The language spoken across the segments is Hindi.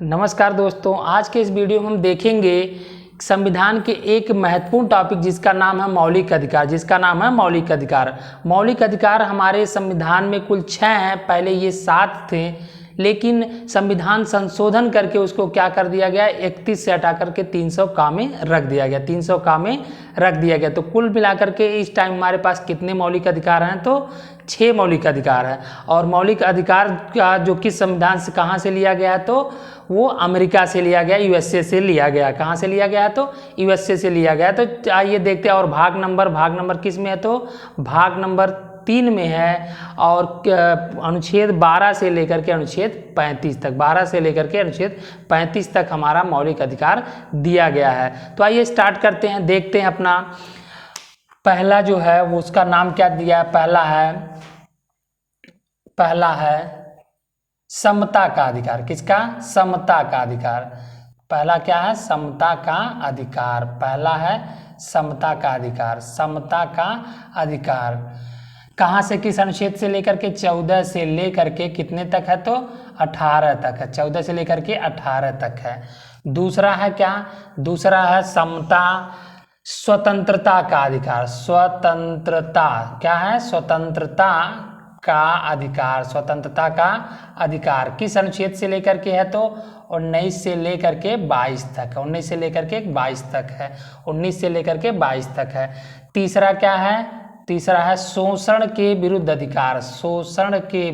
नमस्कार दोस्तों, आज के इस वीडियो में हम देखेंगे संविधान के एक महत्वपूर्ण टॉपिक जिसका नाम है मौलिक अधिकार। मौलिक अधिकार हमारे संविधान में कुल 6 हैं। पहले ये 7 थे, लेकिन संविधान संशोधन करके उसको क्या कर दिया गया, 31 से हटा करके 300 का में रख दिया गया। तो कुल मिलाकर के इस टाइम हमारे पास कितने मौलिक अधिकार हैं, तो 6 मौलिक अधिकार हैं। और मौलिक अधिकार का जो किस संविधान से कहाँ से लिया गया है, तो वो अमेरिका से लिया गया, यूएसए से लिया गया। कहाँ से लिया गया है, तो यूएसए से लिया गया। तो आइए देखते हैं। और भाग नंबर किस में है, तो भाग नंबर 3 में है। और अनुच्छेद 12 से लेकर के अनुच्छेद 35 तक, 12 से लेकर के अनुच्छेद 35 तक हमारा मौलिक अधिकार दिया गया है। तो आइए स्टार्ट करते हैं, देखते हैं अपना पहला जो है वो उसका नाम क्या दिया है। पहला है समता का अधिकार। किसका? समता का अधिकार। पहला क्या है? समता का अधिकार। पहला है समता का अधिकार। समता का अधिकार कहाँ से, किस अनुच्छेद से लेकर के? 14 से लेकर के कितने तक है, तो 18 तक है। 14 से लेकर के 18 तक है। दूसरा है क्या? दूसरा है स्वतंत्रता का अधिकार। स्वतंत्रता क्या है? स्वतंत्रता का अधिकार। स्वतंत्रता का अधिकार किस अनुच्छेद से लेकर के है, तो 19 से लेकर के 22 तक। 19 से लेकर के 22 तक है। 19 से लेकर के 22 तक है। तीसरा क्या है? तीसरा है शोषण के विरुद्ध अधिकार। शोषण के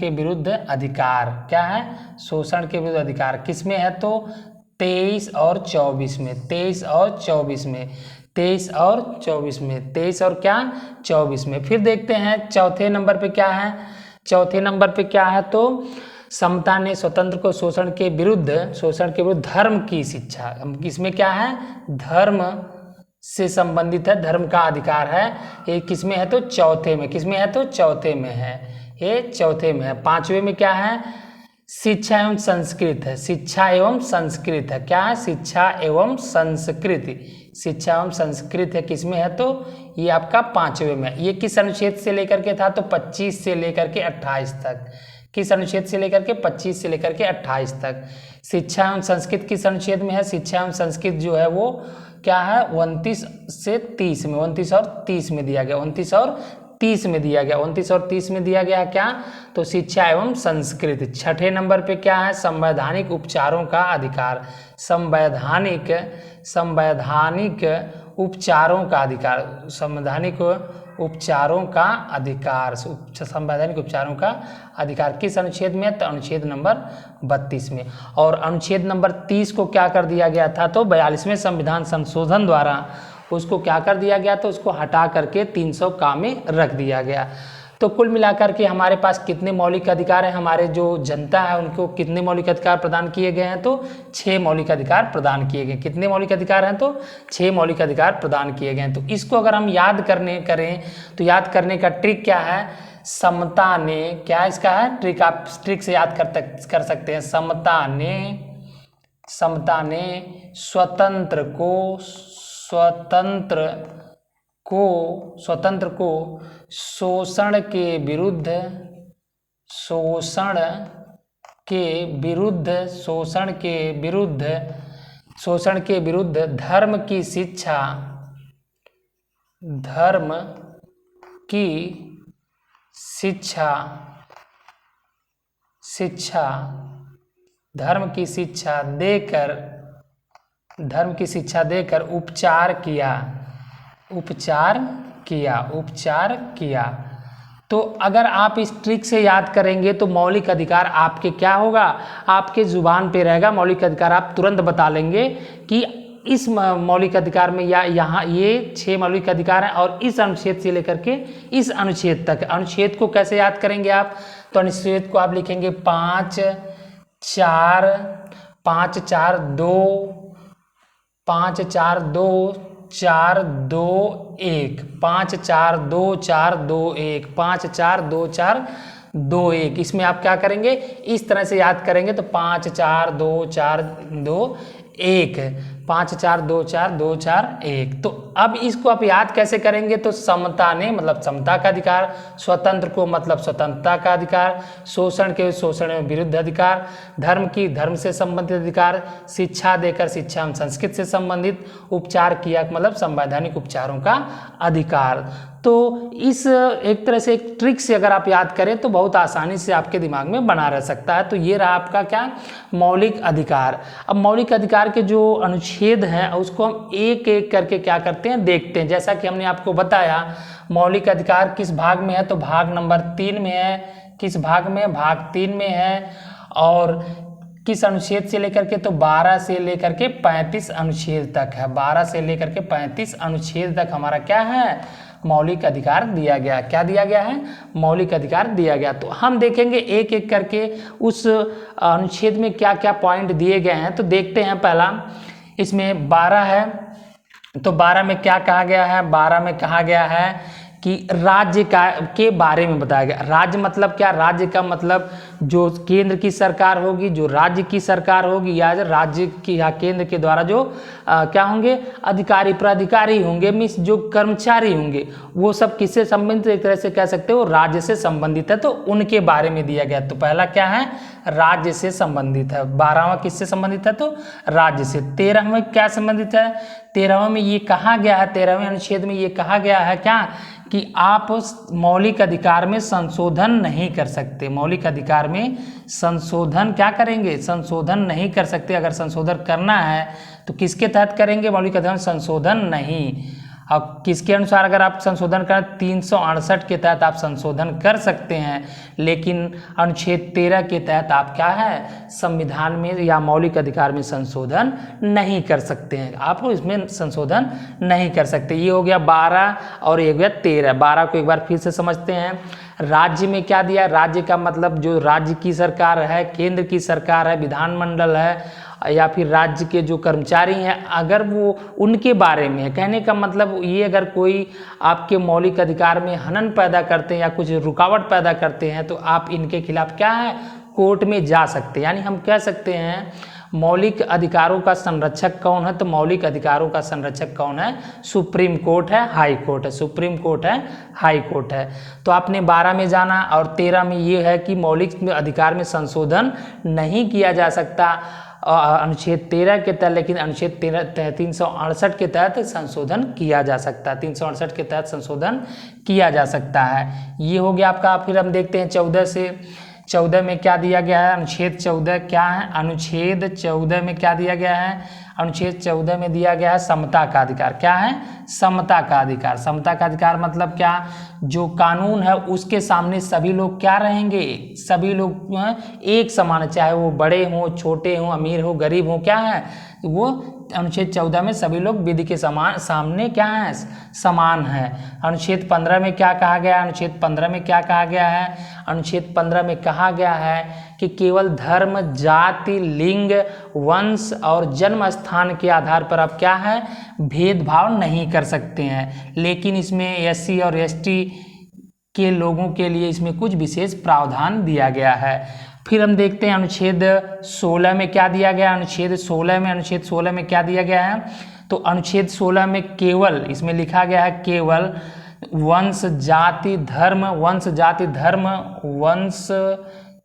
विरुद्ध अधिकार क्या है? शोषण के विरुद्ध अधिकार किसमें है, तो 23 और 24 में। 23 और 24 में। 23 और 24 में। 23 और क्या? 24 में। फिर देखते हैं चौथे नंबर पे क्या है। चौथे नंबर पे क्या है, तो समता ने स्वतंत्र को शोषण के विरुद्ध धर्म की शिक्षा। इसमें क्या है? धर्म से संबंधित है, धर्म का अधिकार है। ये किसमें है, तो चौथे में। किसमें है, तो चौथे में है। ये चौथे में है। पांचवे में क्या है? शिक्षा एवं संस्कृत है। शिक्षा एवं संस्कृत है। क्या है? शिक्षा एवं संस्कृति। शिक्षा एवं संस्कृत है। किसमें है, तो ये आपका 5वें में। ये किस अनुच्छेद से लेकर के था, तो 25 से लेकर के 28 तक। किस अनुच्छेद से लेकर के? 25 से लेकर के 28 तक। शिक्षा एवं संस्कृत किस अनुच्छेद में है? शिक्षा एवं संस्कृत जो है वो क्या है? 29 से 30 में। 29 और 30 में दिया गया। 29 और 30 में दिया गया। 29 और 30 में दिया गया क्या, तो शिक्षा एवं संस्कृति। छठे नंबर पे क्या है? संवैधानिक उपचारों का अधिकार। संवैधानिक उपचारों का अधिकार। संवैधानिक उपचारों का अधिकार। संवैधानिक उपचारों का अधिकार किस अनुच्छेद में है, तो अनुच्छेद नंबर 32 में। और अनुच्छेद नंबर 30 को क्या कर दिया गया था, तो 42वें संविधान संशोधन द्वारा उसको क्या कर दिया गया, तो उसको हटा करके 300 का में रख दिया गया। तो कुल मिलाकर के हमारे पास कितने मौलिक अधिकार हैं, हमारे जो जनता है उनको कितने मौलिक अधिकार प्रदान किए गए हैं, तो 6 मौलिक अधिकार प्रदान किए गए। कितने मौलिक अधिकार हैं, तो 6 मौलिक अधिकार प्रदान किए गए हैं। तो इसको अगर हम याद करें तो याद करने का ट्रिक क्या है? समता ने क्या इसका है ट्रिक, आप ट्रिक से याद कर सकते हैं। समता ने स्वतंत्र को शोषण के विरुद्ध धर्म की शिक्षा देकर उपचार किया। तो अगर आप इस ट्रिक से याद करेंगे तो मौलिक अधिकार आपके क्या होगा, आपके जुबान पे रहेगा। मौलिक अधिकार आप तुरंत बता लेंगे कि इस मौलिक अधिकार में या यहाँ ये 6 मौलिक अधिकार हैं और इस अनुच्छेद से लेकर के इस अनुच्छेद तक। अनुच्छेद को कैसे याद करेंगे आप, तो अनुच्छेद को आप लिखेंगे 5 4 2 5 4 2 4 2 1 5 4 2 4 2 1 5 4 2 4 2 1। इसमें आप क्या करेंगे, इस तरह से याद करेंगे तो 5 4 2 4 2 1, 5 4 2 4 2 4 1। तो अब इसको आप याद कैसे करेंगे? तो समता ने मतलब समता का अधिकार, स्वतंत्र को मतलब स्वतंत्रता का अधिकार, शोषण के शोषण में विरुद्ध अधिकार, धर्म की धर्म से संबंधित अधिकार, शिक्षा देकर शिक्षा एवं संस्कृति से संबंधित, उपचार किया मतलब संवैधानिक उपचारों का अधिकार। तो इस एक तरह से एक ट्रिक से अगर आप याद करें तो बहुत आसानी से आपके दिमाग में बना रह सकता है। तो ये रहा आपका क्या, मौलिक अधिकार। अब मौलिक अधिकार के जो अनुच्छेद हैं उसको हम एक एक करके क्या करते हैं, देखते हैं। जैसा कि हमने आपको बताया मौलिक अधिकार किस भाग में है, तो भाग नंबर 3 में है। किस भाग में? भाग 3 में है। और किस अनुच्छेद से लेकर के? तो 12 से लेकर के 35 अनुच्छेद तक है। 12 से लेकर के 35 अनुच्छेद तक हमारा क्या है, मौलिक अधिकार दिया गया। क्या दिया गया है? मौलिक अधिकार दिया गया। तो हम देखेंगे एक एक करके उस अनुच्छेद में क्या क्या पॉइंट दिए गए हैं। तो देखते हैं, पहला इसमें 12 है। तो 12 में क्या कहा गया है? 12 में कहा गया है कि राज्य का के बारे में बताया गया। राज्य मतलब क्या? राज्य का मतलब जो केंद्र की सरकार होगी, जो राज्य की सरकार होगी, या राज्य की या केंद्र के द्वारा जो क्या होंगे, अधिकारी प्राधिकारी होंगे, मीन्स जो कर्मचारी होंगे, वो सब किससे संबंधित? एक तरह से कह सकते हो राज्य से संबंधित है। तो उनके बारे में दिया गया। तो पहला क्या है? राज्य से संबंधित है। 12वां किससे संबंधित है? तो राज्य से। 13वां क्या संबंधित है? 13वां में ये कहा गया है, 13वें अनुच्छेद में ये कहा गया है क्या, कि आप मौलिक अधिकार में संशोधन नहीं कर सकते। मौलिक अधिकार में संशोधन क्या करेंगे? संशोधन नहीं कर सकते। अगर संशोधन करना है तो किसके तहत करेंगे? मौलिक अधिकार में संशोधन नहीं। अब किसके अनुसार अगर आप संशोधन करें? 368 के तहत आप संशोधन कर सकते हैं, लेकिन अनुच्छेद 13 के तहत आप क्या है, संविधान में या मौलिक अधिकार में संशोधन नहीं कर सकते हैं। आप इसमें संशोधन नहीं कर सकते। ये हो गया 12 और ये हो गया 13। 12 को एक बार फिर से समझते हैं। राज्य में क्या दिया? राज्य का मतलब जो राज्य की सरकार है, केंद्र की सरकार है, विधानमंडल है, या फिर राज्य के जो कर्मचारी हैं, अगर वो उनके बारे में है। कहने का मतलब ये, अगर कोई आपके मौलिक अधिकार में हनन पैदा करते हैं या कुछ रुकावट पैदा करते हैं तो आप इनके खिलाफ क्या है, कोर्ट में जा सकते हैं। यानी हम कह सकते हैं मौलिक अधिकारों का संरक्षक कौन है? तो मौलिक अधिकारों का संरक्षक कौन है? सुप्रीम कोर्ट है, हाई कोर्ट है। सुप्रीम कोर्ट है, हाई कोर्ट है। तो आपने 12 में जाना और 13 में ये है कि मौलिक अधिकार में संशोधन नहीं किया जा सकता अनुच्छेद 13 के तहत, लेकिन अनुच्छेद 368 के तहत संशोधन किया जा सकता है। 368 के तहत संशोधन किया जा सकता है। ये हो गया आपका। फिर हम देखते हैं 14 से। 14 में क्या दिया गया है? अनुच्छेद 14 क्या है? अनुच्छेद 14 में क्या दिया गया है? अनुच्छेद 14 में दिया गया है समता का अधिकार। क्या है? समता का अधिकार। समता का अधिकार मतलब क्या? जो कानून है उसके सामने सभी लोग क्या रहेंगे? सभी लोग एक समान, चाहे वो बड़े हों, छोटे हों, अमीर हो, गरीब हो, क्या है वो अनुच्छेद 14 में सभी लोग विधि के समान सामने क्या है? समान है। अनुच्छेद 15 में क्या कहा गया है? अनुच्छेद 15 में क्या कहा गया है? अनुच्छेद 15 में कहा गया है कि केवल धर्म, जाति, लिंग, वंश और जन्म स्थान के आधार पर आप क्या है, भेदभाव नहीं कर सकते हैं। लेकिन इसमें एससी और एसटी के लोगों के लिए इसमें कुछ विशेष प्रावधान दिया गया है। फिर हम देखते हैं अनुच्छेद 16 में क्या दिया गया। अनुच्छेद 16 में क्या दिया गया है? तो अनुच्छेद 16 में केवल, इसमें लिखा गया है केवल वंश जाति धर्म, वंश जाति धर्म, वंश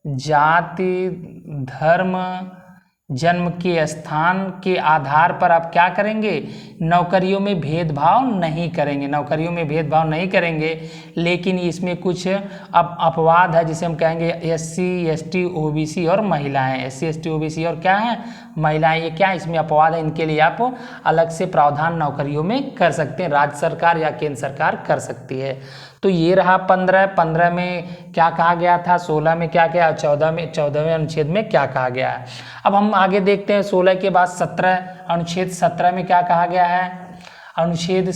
जाति धर्म, जन्म के स्थान के आधार पर आप क्या करेंगे? नौकरियों में भेदभाव नहीं करेंगे। नौकरियों में भेदभाव नहीं करेंगे, लेकिन इसमें कुछ अपवाद है, जिसे हम कहेंगे एससी, एसटी, ओबीसी और महिलाएं। एससी, एसटी, ओबीसी और क्या है? महिलाएं। ये क्या है? इसमें अपवाद है। इनके लिए आप अलग से प्रावधान नौकरियों में कर सकते हैं। राज्य सरकार या केंद्र सरकार कर सकती है। तो ये रहा 15 में क्या कहा गया था, 16 में क्या किया, 14वें अनुच्छेद में क्या कहा गया है। अब हम आगे देखते हैं 16 के बाद 17, अनुच्छेद 17 में क्या कहा गया है। अनुच्छेद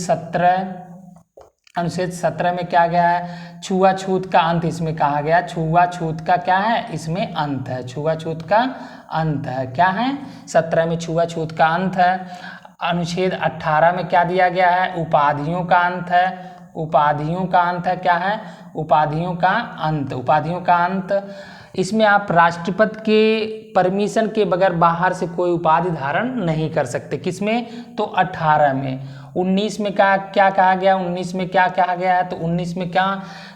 17 में क्या गया है? छुआछूत का अंत इसमें कहा गया। छुआछूत का क्या है? इसमें अंत है। छुआछूत का अंत है। क्या है? 17 में छुआछूत का अंत है। अनुच्छेद 18 में क्या दिया गया है? उपाधियों का अंत है। उपाधियों का अंत है। क्या है? उपाधियों का अंत। उपाधियों का अंत इसमें आप राष्ट्रपति के परमिशन के बगैर बाहर से कोई उपाधि धारण नहीं कर सकते। किसमें? तो 18 में। 19 में क्या कहा गया? 19 में क्या कहा गया है? तो 19 में क्या,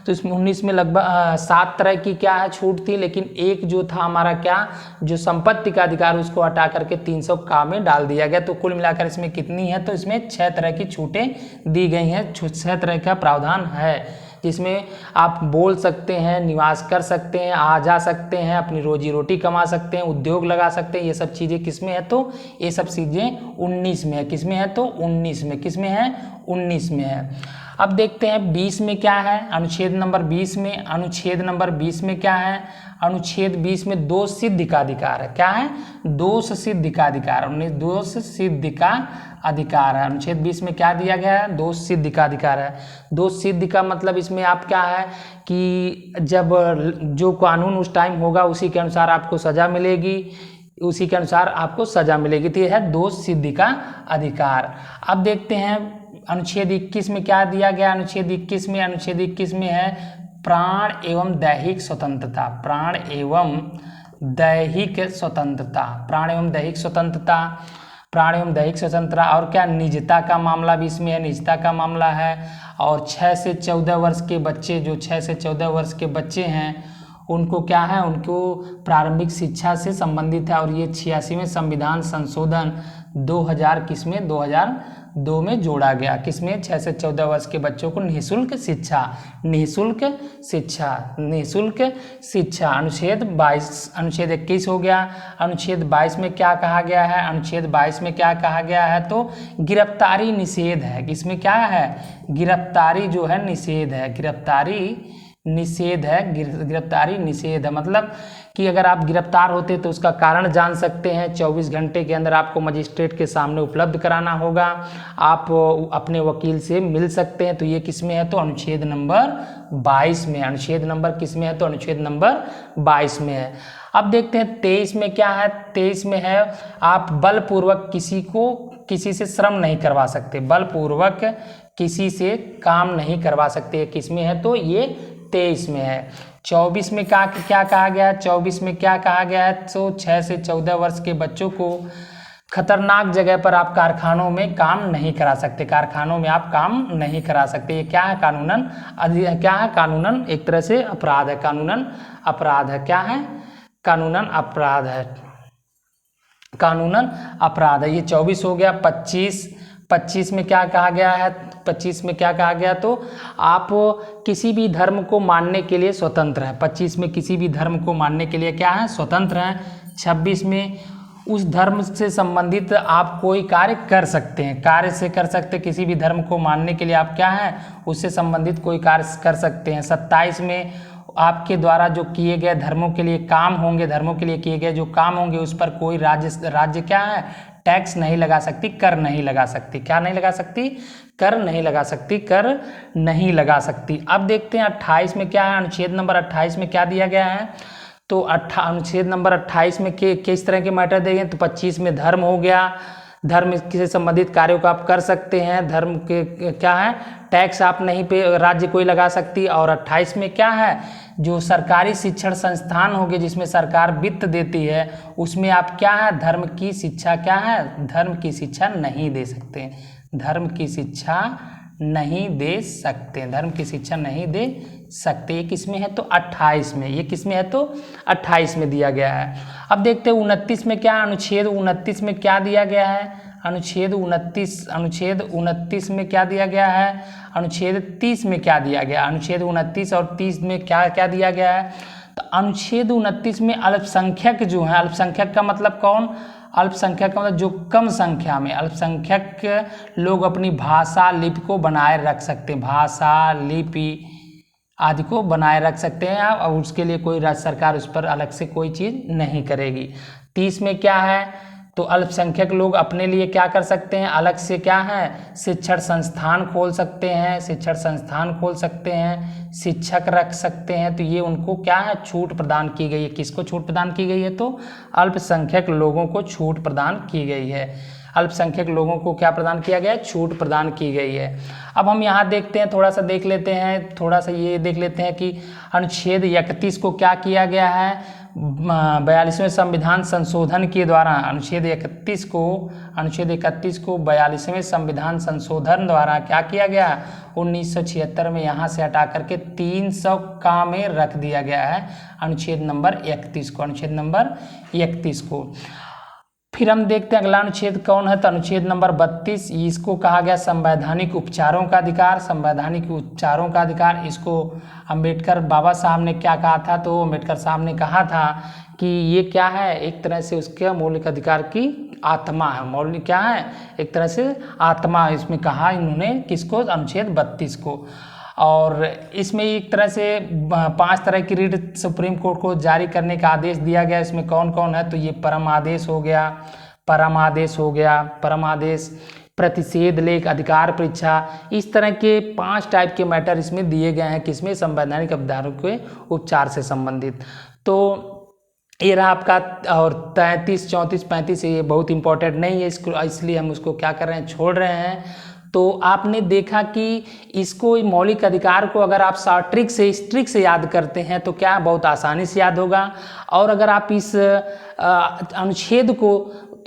तो इसमें 19 में लगभग 7 तरह की क्या है छूट थी, लेकिन एक जो था हमारा क्या, जो संपत्ति का अधिकार, उसको हटा करके 300 का में डाल दिया गया। तो कुल मिलाकर इसमें कितनी है? तो इसमें 6 तरह की छूटें दी गई हैं, 6 तरह का प्रावधान है, जिसमें आप बोल सकते हैं, निवास कर सकते हैं, आ जा सकते हैं, अपनी रोजी रोटी कमा सकते हैं, उद्योग लगा सकते हैं। ये सब चीज़ें किसमें है? तो ये सब चीज़ें 19 में है। किसमें है? तो 19 में। किसमें है? 19 में है। अब देखते हैं 20 में क्या है, अनुच्छेद नंबर 20 में। अनुच्छेद नंबर 20 में क्या है? अनुच्छेद 20 में दोष सिद्धि का अधिकार है। क्या है? दोष सिद्धि का अधिकार। दोष सिद्धि का अधिकार है। अनुच्छेद 20 में क्या दिया गया है? दोष सिद्धि का अधिकार है। दोष सिद्धि का मतलब इसमें आप क्या है कि जब जो कानून उस टाइम होगा उसी के अनुसार आपको सजा मिलेगी, उसी के अनुसार आपको सजा मिलेगी। तो यह है दोष सिद्धि का अधिकार। अब देखते हैं अनुच्छेद 21 में क्या दिया गया। अनुच्छेद 21 में है प्राण एवं दैहिक स्वतंत्रता। प्राण एवं दैहिक स्वतंत्रता। प्राण एवं दैहिक स्वतंत्रता। प्राण एवं दैहिक स्वतंत्रता। और क्या? निजता का मामला भी इसमें है, निजता का मामला है। और 6 से 14 वर्ष के बच्चे, जो 6 से 14 वर्ष के बच्चे हैं, उनको क्या है, उनको प्रारंभिक शिक्षा से संबंधित है। और ये 86वें संविधान संशोधन 2000 किसमें? 2002 में जोड़ा गया। किसमें? 6 से 14 वर्ष के बच्चों को निःशुल्क शिक्षा, निःशुल्क शिक्षा, निःशुल्क शिक्षा। अनुच्छेद 22, अनुच्छेद 21 हो गया। अनुच्छेद 22 में क्या कहा गया है? अनुच्छेद 22 में क्या कहा गया है? तो गिरफ्तारी निषेध है। इसमें क्या है? गिरफ्तारी जो है निषेध है। गिरफ्तारी निषेध है। गिरफ्तारी निषेध है मतलब कि अगर आप गिरफ्तार होते तो उसका कारण जान सकते हैं। 24 घंटे के अंदर आपको मजिस्ट्रेट के सामने उपलब्ध कराना होगा। आप अपने वकील से मिल सकते हैं। तो ये किस में है? तो अनुच्छेद नंबर 22 में। अनुच्छेद नंबर किस में है? तो अनुच्छेद नंबर 22 में है। अब देखते हैं 23 में क्या है। 23 में है आप बलपूर्वक किसी से श्रम नहीं करवा सकते। बलपूर्वक किसी से काम नहीं करवा सकते। किस में है? तो ये 23 में है। 24 में क्या कहा गया है? 24 में क्या कहा गया है? तो 6 से 14 वर्ष के बच्चों को खतरनाक जगह पर आप कारखानों में काम नहीं करा सकते। कारखानों में आप काम नहीं करा सकते। ये क्या है? कानूनन क्या है? कानूनन एक तरह से अपराध है। कानूनन अपराध है। क्या है? कानूनन अपराध है। कानूनन अपराध है। ये 24 हो गया। 25 में क्या कहा गया है? 25 में क्या कहा गया? तो आप किसी भी धर्म को मानने के लिए स्वतंत्र है। 25 में किसी भी धर्म को मानने के लिए क्या है? स्वतंत्र है। 26 में उस धर्म से संबंधित आप कोई कार्य कर सकते हैं। कार्य से कर सकते, किसी भी धर्म को मानने के लिए आप क्या है? उससे संबंधित कोई कार्य कर सकते हैं। 27 में आपके द्वारा जो किए गए धर्मों के लिए काम होंगे, धर्मों के लिए किए गए जो काम होंगे उस पर कोई राज्य क्या है? टैक्स नहीं लगा सकती, कर नहीं लगा सकती। क्या नहीं लगा सकती? कर नहीं लगा सकती, कर नहीं लगा सकती। अब देखते हैं 28 में क्या है। अनुच्छेद नंबर 28 में क्या दिया गया है? तो अनुच्छेद नंबर 28 में किस तरह के मैटर दिए हैं? तो 25 में धर्म हो गया। धर्म से संबंधित कार्यों को आप कर सकते हैं। धर्म के क्या है? टैक्स आप नहीं पे राज्य कोई लगा सकती। और 28 में क्या है? जो सरकारी शिक्षण संस्थान होंगे जिसमें सरकार वित्त देती है, उसमें आप क्या है? धर्म की शिक्षा क्या है? धर्म की शिक्षा नहीं दे सकते। धर्म की शिक्षा नहीं दे सकते। धर्म की शिक्षा नहीं दे सकते। ये किस में है? तो 28 में। ये किस में है? तो 28 में दिया गया है। अब देखते हैं 29 में क्या? अनुच्छेद 29 में क्या दिया गया है? अनुच्छेद 29 में क्या दिया गया है? अनुच्छेद 30 में क्या दिया गया? अनुच्छेद 29 और 30 में क्या क्या दिया गया है? तो अनुच्छेद 29 में अल्पसंख्यक जो है, अल्पसंख्यक का मतलब कौन? अल्पसंख्यक का मतलब जो कम संख्या में, अल्पसंख्यक लोग अपनी भाषा लिपि को बनाए रख सकते हैं। भाषा लिपि आदि को बनाए रख सकते हैं और उसके लिए कोई राज्य सरकार उस पर अलग से कोई चीज़ नहीं करेगी। 30 में क्या है? तो अल्पसंख्यक लोग अपने लिए क्या कर सकते हैं? अलग से क्या है? शिक्षण संस्थान खोल सकते हैं। शिक्षण संस्थान खोल सकते हैं, शिक्षक रख सकते हैं। तो ये उनको क्या है? छूट प्रदान की गई है। किसको छूट प्रदान की गई है? तो अल्पसंख्यक लोगों को छूट प्रदान की गई है। अल्पसंख्यक लोगों को क्या प्रदान किया गया है, छूट प्रदान की गई है। अब हम यहाँ देखते हैं, थोड़ा सा देख लेते हैं, थोड़ा सा ये देख लेते हैं कि अनुच्छेद 31 को क्या किया गया है, 42वें संविधान संशोधन के द्वारा अनुच्छेद 31 को 42वें संविधान संशोधन द्वारा क्या किया गया, 1976 में यहाँ से हटा करके 300 का में रख दिया गया है अनुच्छेद नंबर 31 को। फिर हम देखते हैं अगला अनुच्छेद कौन है, तो अनुच्छेद नंबर 32, इसको कहा गया संवैधानिक उपचारों का अधिकार। संवैधानिक उपचारों का अधिकार, इसको अंबेडकर बाबा साहब ने क्या कहा था, तो अंबेडकर साहब ने कहा था कि ये क्या है, एक तरह से उसके मौलिक अधिकार की आत्मा है। मौलिक क्या है, एक तरह से आत्मा, इसमें कहा इन्होंने किसको, अनुच्छेद 32 को। और इसमें एक तरह से 5 तरह की रीट सुप्रीम कोर्ट को जारी करने का आदेश दिया गया। इसमें कौन कौन है, तो ये परम आदेश हो गया, परम आदेश, प्रतिषेध लेख, अधिकार परीक्षा, इस तरह के 5 टाइप के मैटर इसमें दिए गए हैं, किसमें, संवैधानिक अधिकारों के उपचार से संबंधित। तो ये रहा आपका, और 33, 34, 35 ये बहुत इंपॉर्टेंट नहीं है, इसको इसलिए हम उसको क्या कर रहे हैं, छोड़ रहे हैं। तो आपने देखा कि इसको मौलिक अधिकार को अगर आप ट्रिक से याद करते हैं तो क्या बहुत आसानी से याद होगा, और अगर आप इस अनुच्छेद को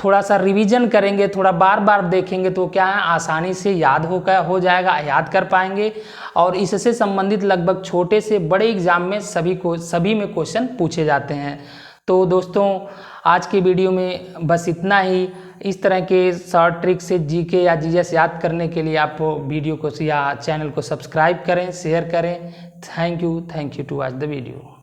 थोड़ा सा रिवीजन करेंगे, थोड़ा बार बार देखेंगे तो क्या है, आसानी से याद हो जाएगा, याद कर पाएंगे। और इससे संबंधित लगभग छोटे से बड़े एग्जाम में सभी में क्वेश्चन पूछे जाते हैं। तो दोस्तों आज के वीडियो में बस इतना ही। इस तरह के शॉर्ट ट्रिक से जीके या जीएस याद करने के लिए आप वीडियो को या चैनल को सब्सक्राइब करें, शेयर करें। Thank you to watch the video.